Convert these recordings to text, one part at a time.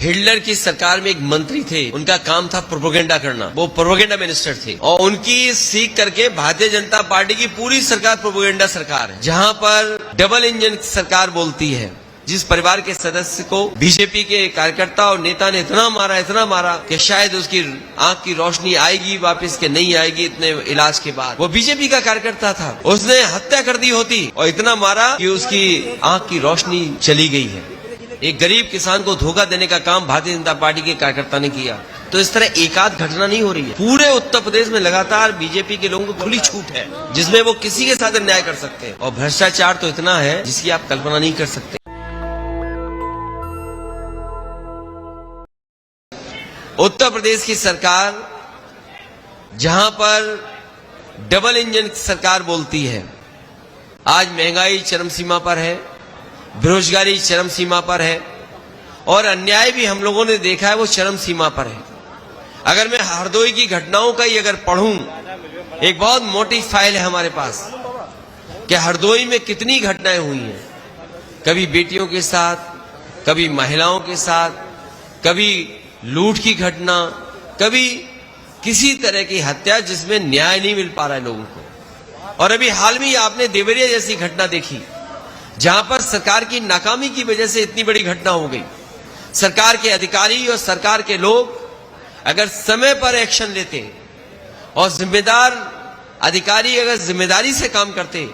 Hitler की सरकार में एक मंत्री थे, उनका काम था प्रोपेगेंडा करना। वो प्रोपेगेंडा मिनिस्टर थे और उनकी सीख करके भारतीय जनता पार्टी की पूरी सरकार प्रोपेगेंडा सरकार है, जहां पर डबल इंजन सरकार बोलती है। जिस परिवार के सदस्य को बीजेपी के कार्यकर्ता और नेता ने इतना मारा कि शायद उसकी आंख की रोशनी आएगी वापस के नहीं आएगी इतने इलाज के बाद। वो बीजेपी का कार्यकर्ता था, उसने हत्या कर दी होती और इतना मारा कि उसकी आंख की रोशनी चली गई है। एक गरीब किसान को धोखा देने का काम भारतीय जनता पार्टी के कार्यकर्ता ने किया। तो इस तरह एकाध घटना नहीं हो रही है। पूरे उत्तर प्रदेश में लगातार बीजेपी के लोगों को खुली छूट है, जिसमें वो किसी के साथ अन्याय कर सकते हैं। और भ्रष्टाचार तो इतना है जिसकी आप कल्पना नहीं कर सकते। उत्तर प्रदेश की सरकार जहां पर डबल इंजन सरकार बोलती है, आज महंगाई चरम सीमा पर है, बेरोजगारी चरम सीमा पर है और अन्याय भी हम लोगों ने देखा है वो चरम सीमा पर है। अगर मैं हरदोई की घटनाओं का ही अगर पढ़ूं, एक बहुत मोटी फाइल है हमारे पास कि हरदोई में कितनी घटनाएं हुई हैं, कभी बेटियों के साथ, कभी महिलाओं के साथ, कभी लूट की घटना, कभी किसी तरह की हत्या जिसमें न्याय नहीं मिल पा रहा है लोगों को। और अभी हाल में आपने देवरिया जैसी घटना देखी, जहां पर सरकार की नाकामी की वजह से इतनी बड़ी घटना हो गई। सरकार के अधिकारी और सरकार के लोग अगर समय पर एक्शन लेते और जिम्मेदार अधिकारी अगर जिम्मेदारी से काम करते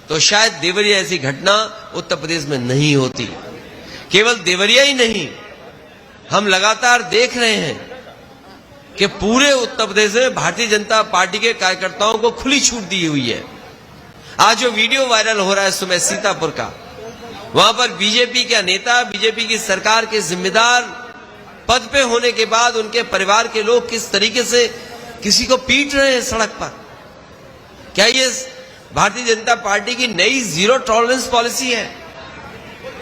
तो शायद देवरिया ऐसी घटना उत्तर प्रदेश में नहीं होती। केवल देवरिया ही नहीं, हम लगातार देख रहे हैं कि पूरे उत्तर प्रदेश में भारतीय जनता पार्टी के कार्यकर्ताओं को खुली छूट दी हुई है। आज जो वीडियो वायरल हो रहा है सुबह सीतापुर का, वहां पर बीजेपी का नेता, बीजेपी की सरकार के जिम्मेदार पद पे होने के बाद उनके परिवार के लोग किस तरीके से किसी को पीट रहे हैं सड़क पर। क्या ये भारतीय जनता पार्टी की नई जीरो टॉलरेंस पॉलिसी है?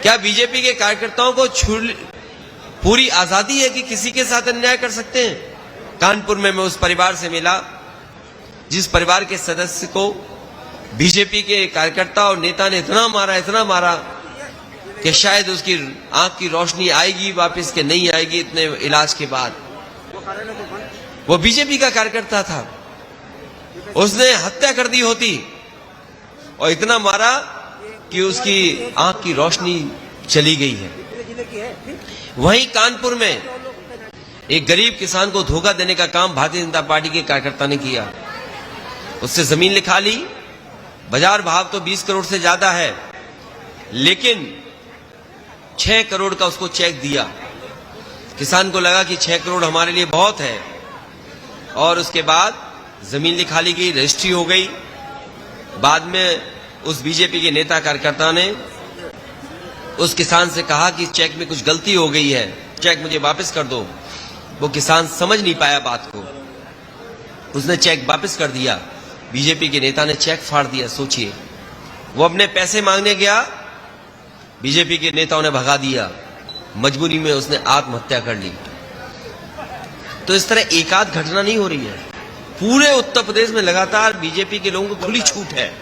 क्या बीजेपी के कार्यकर्ताओं को पूरी आजादी है कि किसी के साथ अन्याय कर सकते हैं? कानपुर में मैं उस परिवार से मिला जिस परिवार के सदस्य को बीजेपी के कार्यकर्ता और नेता ने इतना मारा कि शायद उसकी आंख की रोशनी आएगी वापस के नहीं आएगी इतने इलाज के बाद। वो बीजेपी का कार्यकर्ता था, उसने हत्या कर दी होती और इतना मारा कि उसकी आंख की रोशनी चली गई है। वहीं कानपुर में एक गरीब किसान को धोखा देने का काम भारतीय जनता पार्टी के कार्यकर्ता ने किया। उससे जमीन लिखा ली, बाजार भाव तो 20 करोड़ से ज्यादा है, लेकिन 6 करोड़ का उसको चेक दिया। किसान को लगा कि 6 करोड़ हमारे लिए बहुत है और उसके बाद जमीन लिखा ली गई, रजिस्ट्री हो गई। बाद में उस बीजेपी के नेता कार्यकर्ता ने उस किसान से कहा कि चेक में कुछ गलती हो गई है, चेक मुझे वापस कर दो। वो किसान समझ नहीं पाया बात को, उसने चेक वापस कर दिया। बीजेपी के नेता ने चेक फाड़ दिया। सोचिए, वो अपने पैसे मांगने गया, बीजेपी के नेताओं ने भगा दिया, मजबूरी में उसने आत्महत्या कर ली। तो इस तरह एकाध घटना नहीं हो रही है। पूरे उत्तर प्रदेश में लगातार बीजेपी के लोगों को खुली छूट है,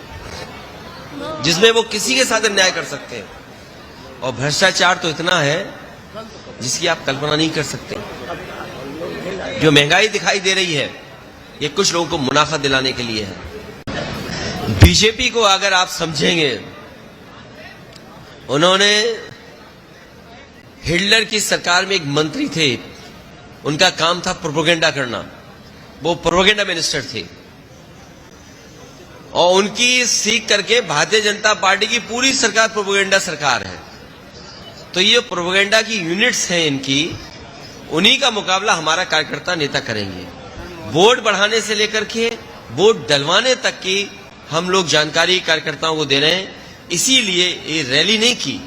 जिसमें वो किसी के साथ अन्याय कर सकते हैं। और भ्रष्टाचार तो इतना है जिसकी आप कल्पना नहीं कर सकते। जो महंगाई दिखाई दे रही है, ये कुछ लोगों को मुनाफा दिलाने के लिए है। बीजेपी को अगर आप समझेंगे, उन्होंने हिटलर की सरकार में एक मंत्री थे, उनका काम था प्रोपेगेंडा करना। वो प्रोपेगेंडा मिनिस्टर थे और उनकी सीख करके भारतीय जनता पार्टी की पूरी सरकार प्रोपेगेंडा सरकार है। तो ये प्रोपेगेंडा की यूनिट्स हैं इनकी, उन्हीं का मुकाबला हमारा कार्यकर्ता नेता करेंगे। वोट बढ़ाने से लेकर के वोट डलवाने तक की हम लोग जानकारी कार्यकर्ताओं को दे रहे हैं। इसीलिए ये रैली नहीं की,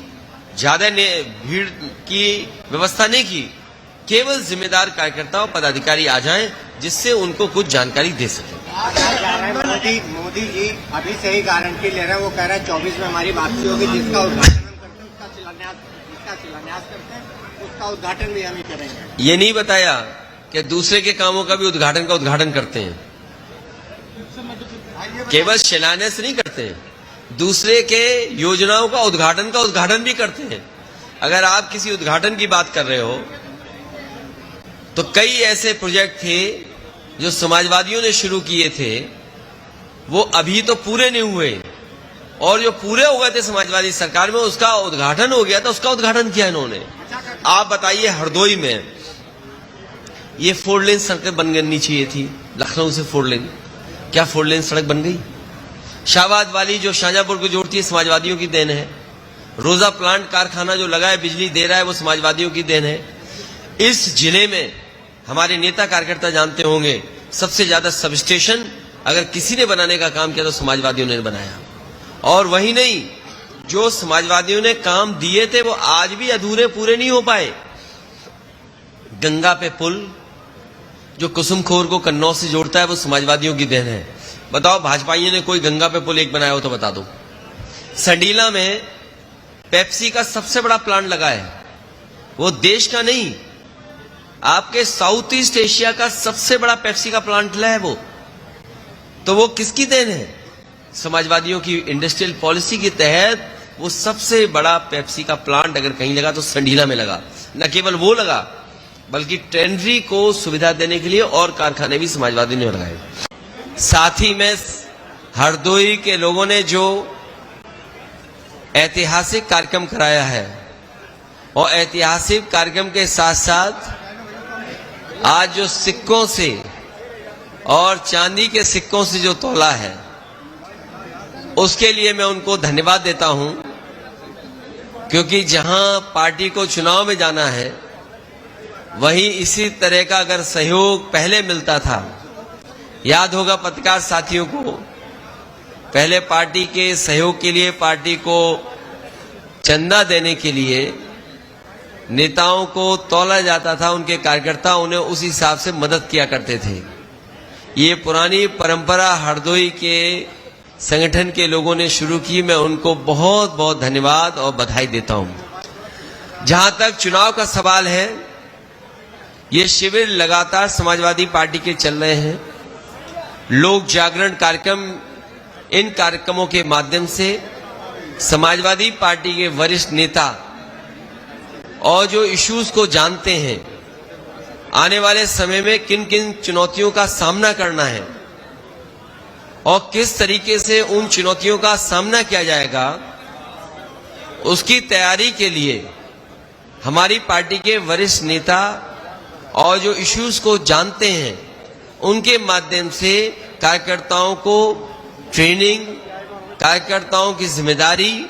ज्यादा भीड़ की व्यवस्था नहीं की, केवल जिम्मेदार कार्यकर्ता और पदाधिकारी आ जाएं जिससे उनको कुछ जानकारी दे सके। मोदी जी अभी से ही गारंटी ले रहे हैं। वो कह रहे हैं 24 में हमारी वापसी होगी, जिसका उद्घाटन हम करते हैं, उसका शिलान्यास करते हैं, उसका उद्घाटन भी हम ही करेंगे। ये नहीं बताया कि दूसरे के कामों का भी उद्घाटन करते हैं। केवल शिलान्यास नहीं करते हैं, दूसरे के योजनाओं का उद्घाटन भी करते हैं। अगर आप किसी उद्घाटन की बात कर रहे हो तो कई ऐसे प्रोजेक्ट थे जो समाजवादियों ने शुरू किए थे, वो अभी तो पूरे नहीं हुए, और जो पूरे हो गए थे समाजवादी सरकार में उसका उद्घाटन हो गया था, उसका उद्घाटन किया इन्होंने। आप बताइए, हरदोई में ये 4 लेन सड़क बननी चाहिए थी, लखनऊ से 4 लेन, क्या 4 लेन सड़क बन गई? शाहबाद वाली जो शाहजहांपुर को जोड़ती है, समाजवादियों की देन है। रोजा प्लांट कारखाना जो लगा है, बिजली दे रहा है, वो समाजवादियों की देन है। इस जिले में हमारे नेता कार्यकर्ता जानते होंगे, सबसे ज्यादा सबस्टेशन अगर किसी ने बनाने का काम किया तो समाजवादियों ने बनाया। और वही नहीं, जो समाजवादियों ने काम दिए थे वो आज भी अधूरे पूरे नहीं हो पाए। गंगा पे पुल जो कुसुमखोर को कन्नौज से जोड़ता है, वो समाजवादियों की देन है। बताओ, भाजपाइयों ने कोई गंगा पे पुल एक बनाया हो तो बता दो। संडीला में पेप्सी का सबसे बड़ा प्लांट लगा है, वो देश का नहीं, आपके साउथ ईस्ट एशिया का सबसे बड़ा पेप्सी का प्लांट है वो। तो वो किसकी देन है? समाजवादियों की इंडस्ट्रियल पॉलिसी के तहत वो सबसे बड़ा पेप्सी का प्लांट अगर कहीं लगा तो संडीला में लगा। न केवल वो लगा, बल्कि टेंडरी को सुविधा देने के लिए और कारखाने भी समाजवादी ने लगाए। साथ ही में हरदोई के लोगों ने जो ऐतिहासिक कार्यक्रम कराया है, और ऐतिहासिक कार्यक्रम के साथ साथ आज जो सिक्कों से और चांदी के सिक्कों से जो तोला है, उसके लिए मैं उनको धन्यवाद देता हूं, क्योंकि जहां पार्टी को चुनाव में जाना है, वहीं इसी तरह का अगर सहयोग पहले मिलता था, याद होगा पत्रकार साथियों को, पहले पार्टी के सहयोग के लिए, पार्टी को चंदा देने के लिए नेताओं को तौला जाता था, उनके कार्यकर्ता उन्हें उस हिसाब से मदद किया करते थे। ये पुरानी परंपरा हरदोई के संगठन के लोगों ने शुरू की, मैं उनको बहुत बहुत धन्यवाद और बधाई देता हूं। जहां तक चुनाव का सवाल है, ये शिविर लगातार समाजवादी पार्टी के चल रहे हैं। लोक जागरण कार्यक्रम, इन कार्यक्रमों के माध्यम से समाजवादी पार्टी के वरिष्ठ नेता और जो इश्यूज को जानते हैं, आने वाले समय में किन किन चुनौतियों का सामना करना है और किस तरीके से उन चुनौतियों का सामना किया जाएगा, उसकी तैयारी के लिए हमारी पार्टी के वरिष्ठ नेता और जो इश्यूज को जानते हैं, उनके माध्यम से कार्यकर्ताओं को ट्रेनिंग, कार्यकर्ताओं की जिम्मेदारी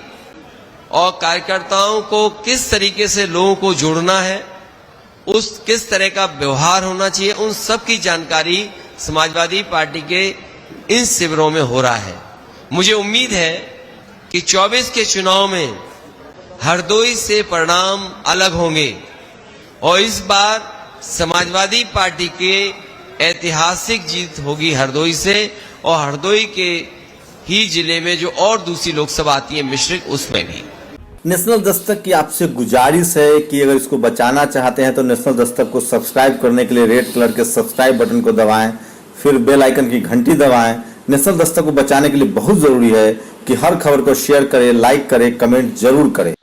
और कार्यकर्ताओं को किस तरीके से लोगों को जोड़ना है, उस किस तरह का व्यवहार होना चाहिए, उन सब की जानकारी समाजवादी पार्टी के इन शिविरों में हो रहा है। मुझे उम्मीद है कि 24 के चुनाव में हरदोई से परिणाम अलग होंगे और इस बार समाजवादी पार्टी के ऐतिहासिक जीत होगी हरदोई से, और हरदोई के ही जिले में जो और दूसरी लोकसभा आती है मिश्रिक, उसमें भी। नेशनल दस्तक की आपसे गुजारिश है कि अगर इसको बचाना चाहते हैं तो नेशनल दस्तक को सब्सक्राइब करने के लिए रेड कलर के सब्सक्राइब बटन को दबाएं, फिर बेल आइकन की घंटी दबाएं। नेशनल दस्तक को बचाने के लिए बहुत जरूरी है कि हर खबर को शेयर करें, लाइक करें, कमेंट जरूर करें।